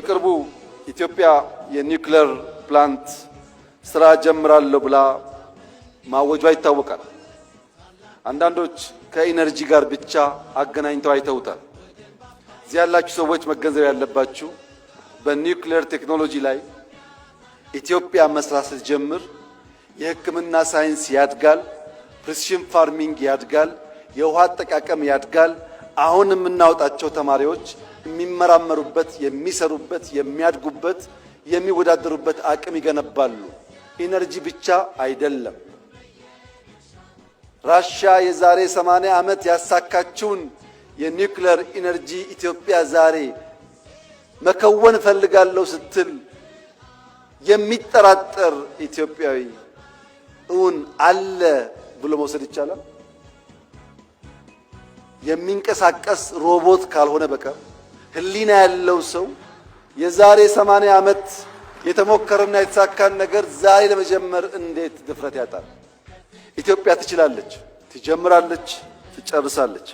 በቅርቡ ኢትዮጵያ የኒውክሌር ፕላንት ስራ ጀምራለሁ ብላ ማወጇ ይታወቃል። አንዳንዶች ከኢነርጂ ጋር ብቻ አገናኝተው አይተውታል። እዚህ ያላችሁ ሰዎች መገንዘብ ያለባችሁ በኒውክሌር ቴክኖሎጂ ላይ ኢትዮጵያ መስራት ስትጀምር የሕክምና ሳይንስ ያድጋል፣ ፕሪሲሽን ፋርሚንግ ያድጋል፣ የውሃ አጠቃቀም ያድጋል። አሁን የምናወጣቸው ተማሪዎች የሚመራመሩበት፣ የሚሰሩበት፣ የሚያድጉበት፣ የሚወዳደሩበት አቅም ይገነባሉ። ኢነርጂ ብቻ አይደለም። ራሻ የዛሬ 80 ዓመት ያሳካችውን የኒውክሌር ኢነርጂ ኢትዮጵያ ዛሬ መከወን ፈልጋለሁ ስትል የሚጠራጠር ኢትዮጵያዊ እውን አለ ብሎ መውሰድ ይቻላል? የሚንቀሳቀስ ሮቦት ካልሆነ በቀር ህሊና ያለው ሰው የዛሬ 80 ዓመት የተሞከረና የተሳካን ነገር ዛሬ ለመጀመር እንዴት ድፍረት ያጣል? ኢትዮጵያ ትችላለች፣ ትጀምራለች፣ ትጨርሳለች።